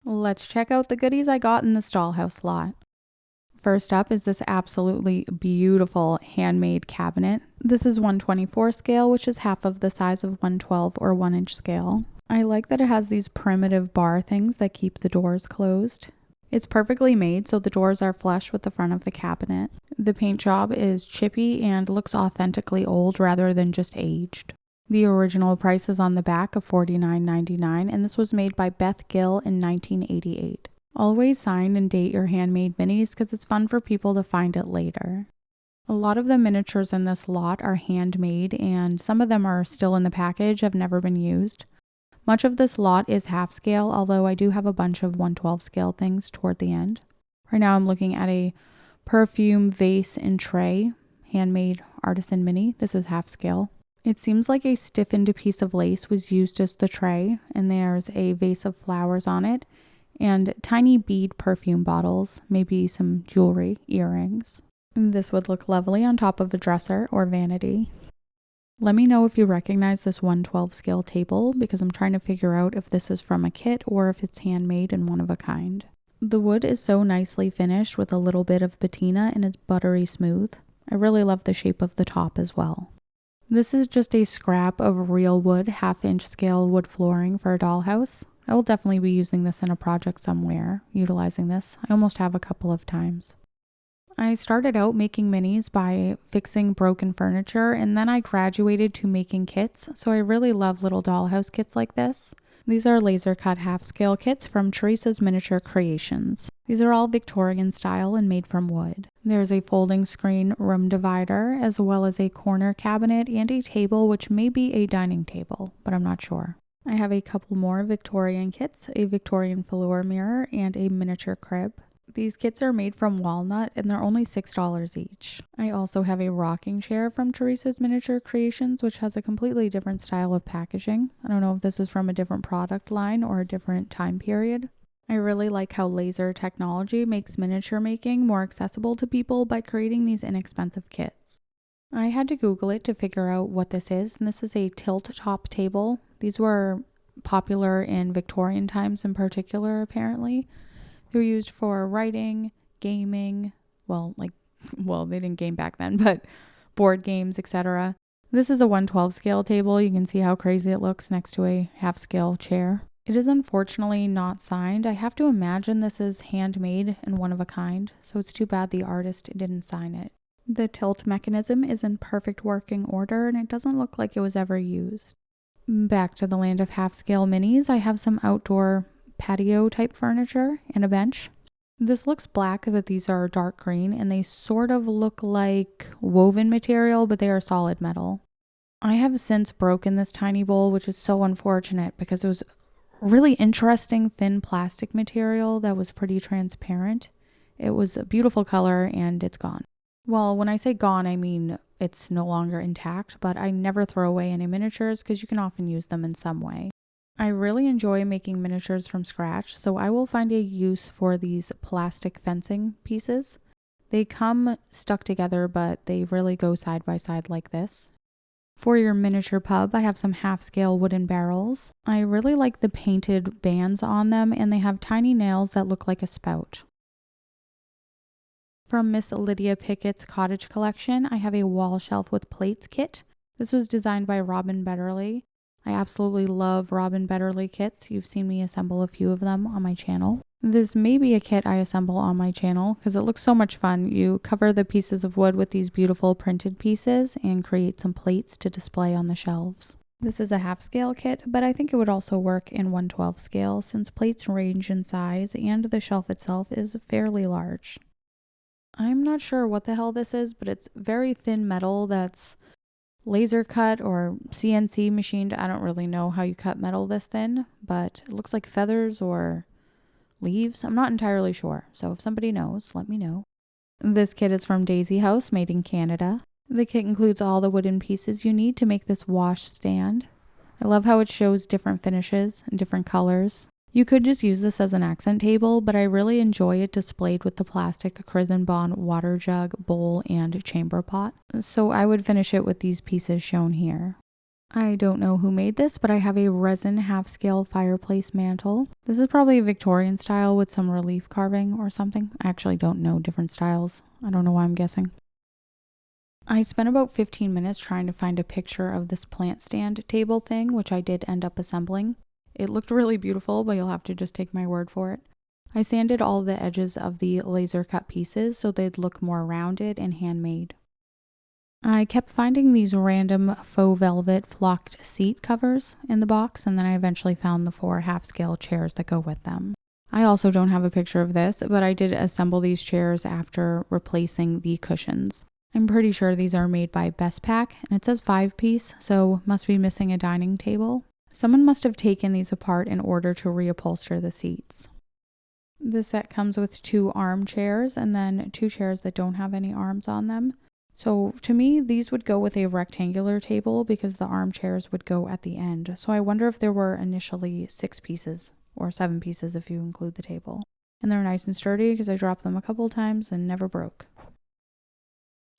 Let's check out the goodies I got in this dollhouse lot. First up is this absolutely beautiful handmade cabinet. This is 1/24 scale, which is half of the size of 1/12 or 1-inch scale. I like that it has these primitive bar things that keep the doors closed. It's perfectly made so the doors are flush with the front of the cabinet. The paint job is chippy and looks authentically old rather than just aged. The original price is on the back of $49.99, and this was made by Beth Gill in 1988. Always sign and date your handmade minis because it's fun for people to find it later. A lot of the miniatures in this lot are handmade, and some of them are still in the package, have never been used. Much of this lot is half scale, although I do have a bunch of 1/12 scale things toward the end. Right now I'm looking at a perfume vase and tray, handmade Artisan mini. This is half scale. It seems like a stiffened piece of lace was used as the tray, and there's a vase of flowers on it, and tiny bead perfume bottles, maybe some jewelry, earrings. This would look lovely on top of a dresser or vanity. Let me know if you recognize this 1/12 scale table because I'm trying to figure out if this is from a kit or if it's handmade and one of a kind. The wood is so nicely finished with a little bit of patina and it's buttery smooth. I really love the shape of the top as well. This is just a scrap of real wood, 1/2-inch scale wood flooring for a dollhouse. I will definitely be using this in a project somewhere, utilizing this. I almost have a couple of times. I started out making minis by fixing broken furniture, and then I graduated to making kits, so I really love little dollhouse kits like this. These are laser cut half-scale kits from Teresa's Miniature Creations. These are all Victorian style and made from wood. There's a folding screen room divider, as well as a corner cabinet and a table, which may be a dining table, but I'm not sure. I have a couple more Victorian kits, a Victorian velour mirror, and a miniature crib. These kits are made from walnut and they're only $6 each. I also have a rocking chair from Teresa's Miniature Creations, which has a completely different style of packaging. I don't know if this is from a different product line or a different time period. I really like how laser technology makes miniature making more accessible to people by creating these inexpensive kits. I had to Google it to figure out what this is, and this is a tilt top table. These were popular in Victorian times in particular, apparently. They were used for writing, gaming, they didn't game back then, but board games, etc. This is a 1/12 scale table. You can see how crazy it looks next to a half scale chair. It is unfortunately not signed. I have to imagine this is handmade and one of a kind, so it's too bad the artist didn't sign it. The tilt mechanism is in perfect working order and it doesn't look like it was ever used. Back to the land of half scale minis, I have some outdoor patio type furniture and a bench. This looks black, but these are dark green and they sort of look like woven material, but they are solid metal. I have since broken this tiny bowl, which is so unfortunate because it was really interesting thin plastic material that was pretty transparent. It was a beautiful color and it's gone. Well, when I say gone, I mean it's no longer intact, but I never throw away any miniatures because you can often use them in some way. I really enjoy making miniatures from scratch, so I will find a use for these plastic fencing pieces. They come stuck together, but they really go side by side like this. For your miniature pub, I have some half-scale wooden barrels. I really like the painted bands on them, and they have tiny nails that look like a spout. From Miss Lydia Pickett's Cottage Collection, I have a wall shelf with plates kit. This was designed by Robin Betterly. I absolutely love Robin Betterly kits. You've seen me assemble a few of them on my channel. This may be a kit I assemble on my channel because it looks so much fun. You cover the pieces of wood with these beautiful printed pieces and create some plates to display on the shelves. This is a half scale kit, but I think it would also work in 1/12 scale since plates range in size and the shelf itself is fairly large. I'm not sure what the hell this is, but it's very thin metal that's laser cut or CNC machined. I don't really know how you cut metal this thin, but it looks like feathers or leaves. I'm not entirely sure. So if somebody knows, let me know. This kit is from Daisy House, made in Canada. The kit includes all the wooden pieces you need to make this wash stand. I love how it shows different finishes and different colors. You could just use this as an accent table, but I really enjoy it displayed with the plastic Crisen Bond water jug, bowl, and chamber pot. So I would finish it with these pieces shown here. I don't know who made this, but I have a resin half-scale fireplace mantle. This is probably a Victorian style with some relief carving or something. I actually don't know different styles. I don't know why I'm guessing. I spent about 15 minutes trying to find a picture of this plant stand table thing, which I did end up assembling. It looked really beautiful, but you'll have to just take my word for it. I sanded all the edges of the laser cut pieces so they'd look more rounded and handmade. I kept finding these random faux velvet flocked seat covers in the box, and then I eventually found the 4 half-scale chairs that go with them. I also don't have a picture of this, but I did assemble these chairs after replacing the cushions. I'm pretty sure these are made by Best Pack, and it says 5-piece, so must be missing a dining table. Someone must have taken these apart in order to reupholster the seats. This set comes with 2 armchairs and then 2 chairs that don't have any arms on them. So to me, these would go with a rectangular table because the armchairs would go at the end. So I wonder if there were initially 6 pieces or 7 pieces if you include the table. And they're nice and sturdy because I dropped them a couple times and never broke.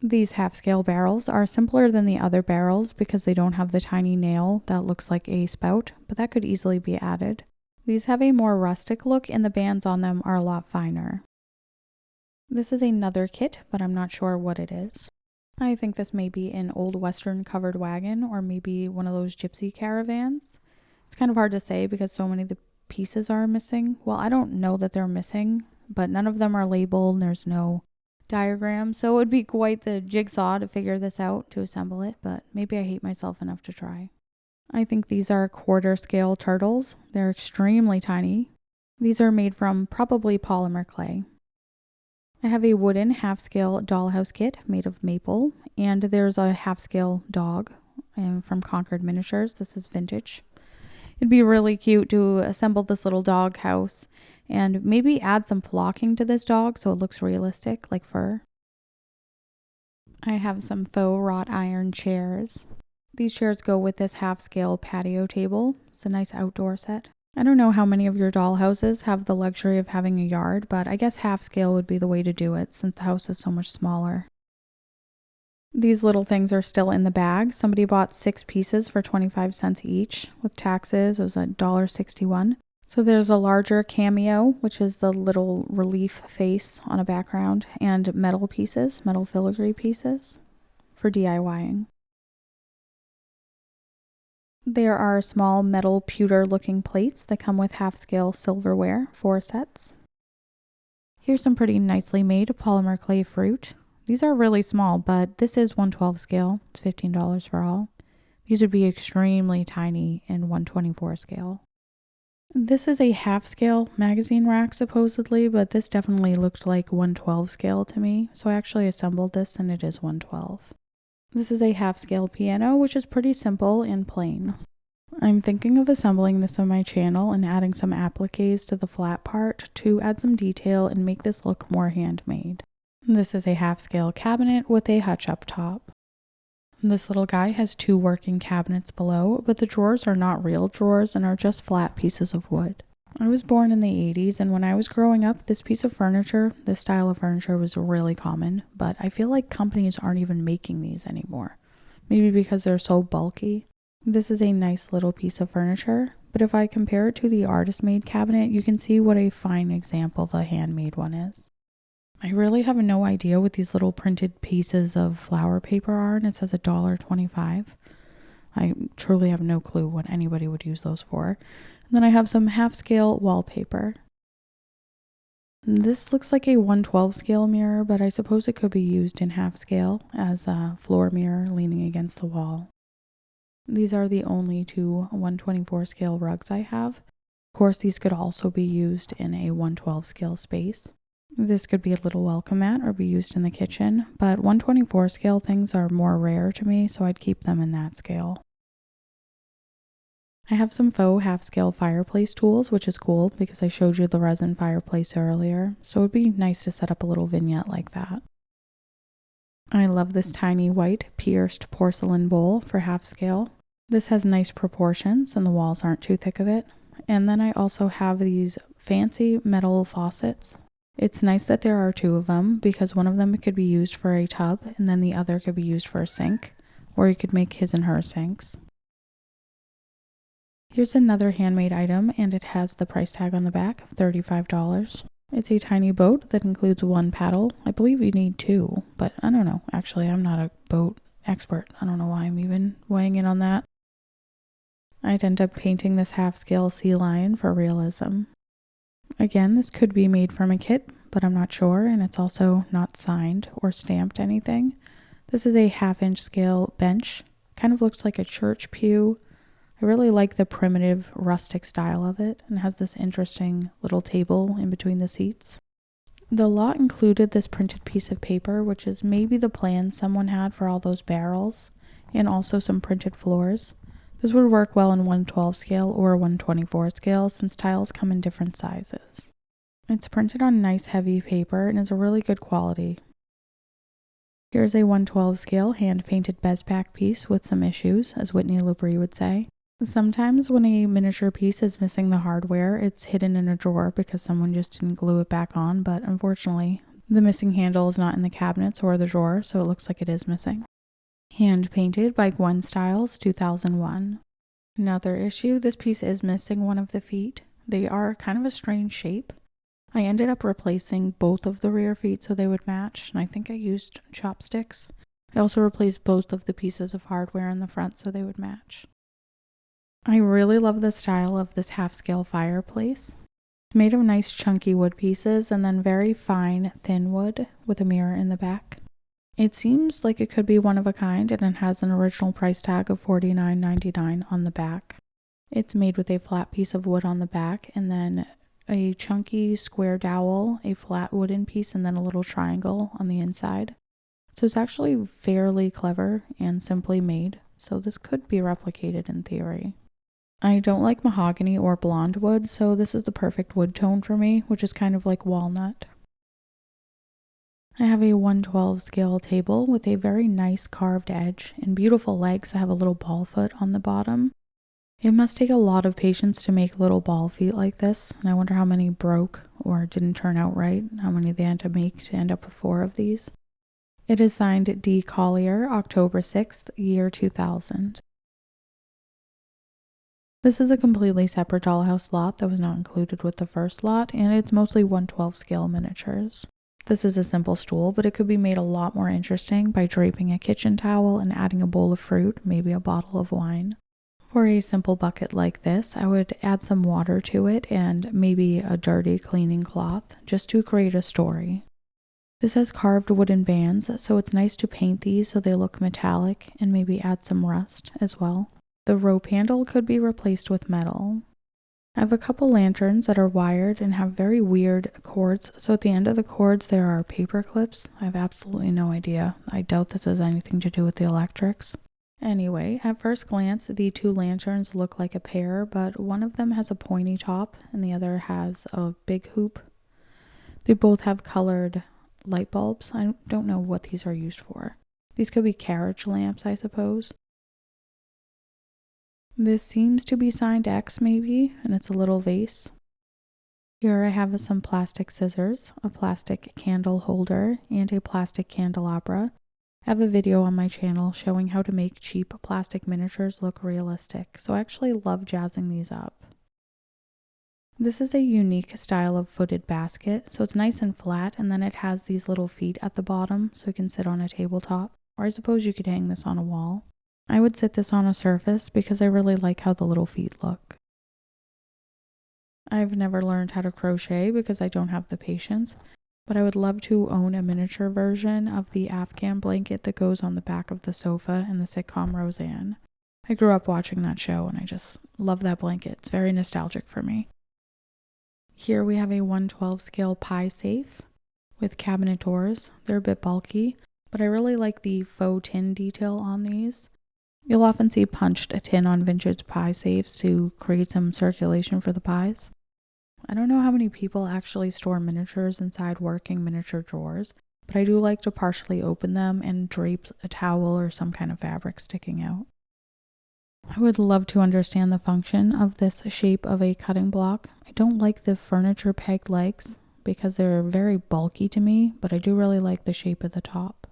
These half-scale barrels are simpler than the other barrels because they don't have the tiny nail that looks like a spout, but that could easily be added. These have a more rustic look and the bands on them are a lot finer. This is another kit, but I'm not sure what it is. I think this may be an old western covered wagon or maybe one of those gypsy caravans. It's kind of hard to say because so many of the pieces are missing. Well, I don't know that they're missing, but none of them are labeled and there's no diagram. So it would be quite the jigsaw to figure this out to assemble it, but maybe I hate myself enough to try. I think these are quarter scale turtles. They're extremely tiny. These are made from probably polymer clay. I have a wooden half-scale dollhouse kit made of maple, and there's a half-scale dog from Concord Miniatures. This is vintage. It'd be really cute to assemble this little dog house and maybe add some flocking to this dog so it looks realistic, like fur. I have some faux wrought iron chairs. These chairs go with this half-scale patio table. It's a nice outdoor set. I don't know how many of your dollhouses have the luxury of having a yard, but I guess half scale would be the way to do it since the house is so much smaller. These little things are still in the bag. Somebody bought 6 pieces for 25 cents each. With taxes, it was $1.61. So there's a larger cameo, which is the little relief face on a background, and metal pieces, metal filigree pieces for DIYing. There are small metal pewter looking plates that come with half-scale silverware, 4 sets. Here's some pretty nicely made polymer clay fruit. These are really small, but this is 112 scale. It's $15 for all. These would be extremely tiny in 124 scale. This is a half-scale magazine rack supposedly, but this definitely looked like 112 scale to me, so I actually assembled this and it is 112. This is a half-scale piano, which is pretty simple and plain. I'm thinking of assembling this on my channel and adding some appliques to the flat part to add some detail and make this look more handmade. This is a half-scale cabinet with a hutch up top. This little guy has 2 working cabinets below, but the drawers are not real drawers and are just flat pieces of wood. I was born in the 80s, and when I was growing up, this piece of furniture, this style of furniture was really common, but I feel like companies aren't even making these anymore. Maybe because they're so bulky. This is a nice little piece of furniture, but if I compare it to the artist-made cabinet, you can see what a fine example the handmade one is. I really have no idea what these little printed pieces of flower paper are, and it says $1.25. I truly have no clue what anybody would use those for. And then I have some half-scale wallpaper. This looks like a 112 scale mirror, but I suppose it could be used in half scale as a floor mirror leaning against the wall. These are the only 2 124 scale rugs I have. Of course, these could also be used in a 112 scale space. This could be a little welcome mat or be used in the kitchen, but 124 scale things are more rare to me, so I'd keep them in that scale. I have some faux half-scale fireplace tools, which is cool because I showed you the resin fireplace earlier, so it would be nice to set up a little vignette like that. I love this tiny white pierced porcelain bowl for half-scale. This has nice proportions and the walls aren't too thick of it. And then I also have these fancy metal faucets. It's nice that there are 2 of them because one of them could be used for a tub and then the other could be used for a sink, or you could make his and her sinks. Here's another handmade item, and it has the price tag on the back of $35. It's a tiny boat that includes one paddle. I believe you need two, but I don't know. Actually, I'm not a boat expert. I don't know why I'm even weighing in on that. I'd end up painting this half-scale sea lion for realism. Again, this could be made from a kit, but I'm not sure, and it's also not signed or stamped anything. This is a 1/2-inch scale bench. Kind of looks like a church pew. I really like the primitive rustic style of it, and has this interesting little table in between the seats. The lot included this printed piece of paper, which is maybe the plan someone had for all those barrels, and also some printed floors. This would work well in 112 scale or 124 scale since tiles come in different sizes. It's printed on nice heavy paper and is a really good quality. Here's a 112 scale hand-painted bezpack piece with some issues, as Whitney Labrie would say. Sometimes when a miniature piece is missing the hardware, it's hidden in a drawer because someone just didn't glue it back on, but unfortunately, the missing handle is not in the cabinets or the drawer, so it looks like it is missing. Hand painted by Gwen Styles, 2001. Another issue, this piece is missing one of the feet. They are kind of a strange shape. I ended up replacing both of the rear feet so they would match, and I think I used chopsticks. I also replaced both of the pieces of hardware in the front so they would match. I really love the style of this half-scale fireplace. It's made of nice chunky wood pieces and then very fine thin wood with a mirror in the back. It seems like it could be one of a kind, and it has an original price tag of $49.99 on the back. It's made with a flat piece of wood on the back and then a chunky square dowel, a flat wooden piece, and then a little triangle on the inside. So it's actually fairly clever and simply made, so this could be replicated in theory. I don't like mahogany or blonde wood, so this is the perfect wood tone for me, which is kind of like walnut. I have a 112 scale table with a very nice carved edge and beautiful legs that have a little ball foot on the bottom. It must take a lot of patience to make little ball feet like this, and I wonder how many broke or didn't turn out right, how many they had to make to end up with 4 of these. It is signed D. Collier, October 6th, year 2000. This is a completely separate dollhouse lot that was not included with the first lot, and it's mostly 112 scale miniatures. This is a simple stool, but it could be made a lot more interesting by draping a kitchen towel and adding a bowl of fruit, maybe a bottle of wine. For a simple bucket like this, I would add some water to it and maybe a dirty cleaning cloth, just to create a story. This has carved wooden bands, so it's nice to paint these so they look metallic and maybe add some rust as well. The rope handle could be replaced with metal. I have a couple lanterns that are wired and have very weird cords, so at the end of the cords there are paper clips. I have absolutely no idea. I doubt this has anything to do with the electrics. Anyway, at first glance, the 2 lanterns look like a pair, but one of them has a pointy top and the other has a big hoop. They both have colored light bulbs. I don't know what these are used for. These could be carriage lamps, I suppose. This seems to be signed X maybe, and it's a little vase. Here I have some plastic scissors, a plastic candle holder, and a plastic candelabra. I have a video on my channel showing how to make cheap plastic miniatures look realistic, so I actually love jazzing these up. This is a unique style of footed basket, so it's nice and flat, and then it has these little feet at the bottom so it can sit on a tabletop, or I suppose you could hang this on a wall. I would sit this on a surface because I really like how the little feet look. I've never learned how to crochet because I don't have the patience, but I would love to own a miniature version of the Afghan blanket that goes on the back of the sofa in the sitcom Roseanne. I grew up watching that show and I just love that blanket. It's very nostalgic for me. Here we have a 112 scale pie safe with cabinet doors. They're a bit bulky, but I really like the faux tin detail on these. You'll often see punched tin on vintage pie safes to create some circulation for the pies. I don't know how many people actually store miniatures inside working miniature drawers, but I do like to partially open them and drape a towel or some kind of fabric sticking out. I would love to understand the function of this shape of a cutting block. I don't like the furniture pegged legs because they're very bulky to me, but I do really like the shape of the top.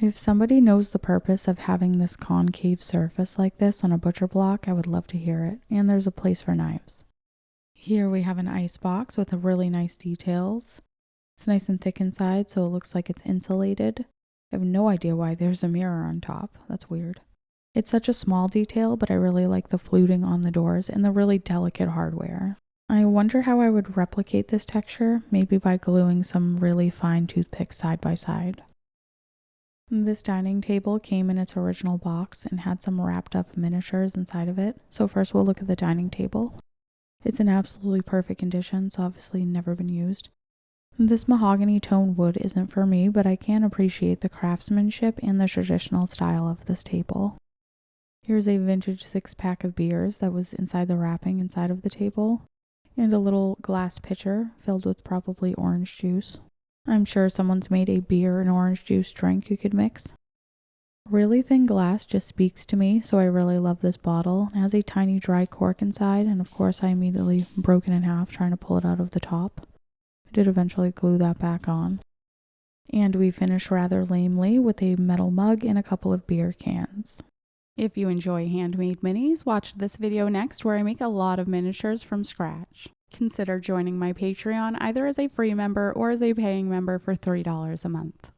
If somebody knows the purpose of having this concave surface like this on a butcher block, I would love to hear it. And there's a place for knives. Here we have an ice box with really nice details. It's nice and thick inside, so it looks like it's insulated. I have no idea why there's a mirror on top. That's weird. It's such a small detail, but I really like the fluting on the doors and the really delicate hardware. I wonder how I would replicate this texture, maybe by gluing some really fine toothpicks side by side. This dining table came in its original box and had some wrapped up miniatures inside of it. So first we'll look at the dining table. It's in absolutely perfect condition, so obviously never been used. This mahogany tone wood isn't for me, but I can appreciate the craftsmanship and the traditional style of this table. Here's a vintage 6-pack of beers that was inside the wrapping inside of the table, and a little glass pitcher filled with probably orange juice. I'm sure someone's made a beer and orange juice drink you could mix. Really thin glass just speaks to me, so I really love this bottle. It has a tiny dry cork inside, and of course I immediately broke it in half trying to pull it out of the top. I did eventually glue that back on. And we finish rather lamely with a metal mug and a couple of beer cans. If you enjoy handmade minis, watch this video next where I make a lot of miniatures from scratch. Consider joining my Patreon either as a free member or as a paying member for $3 a month.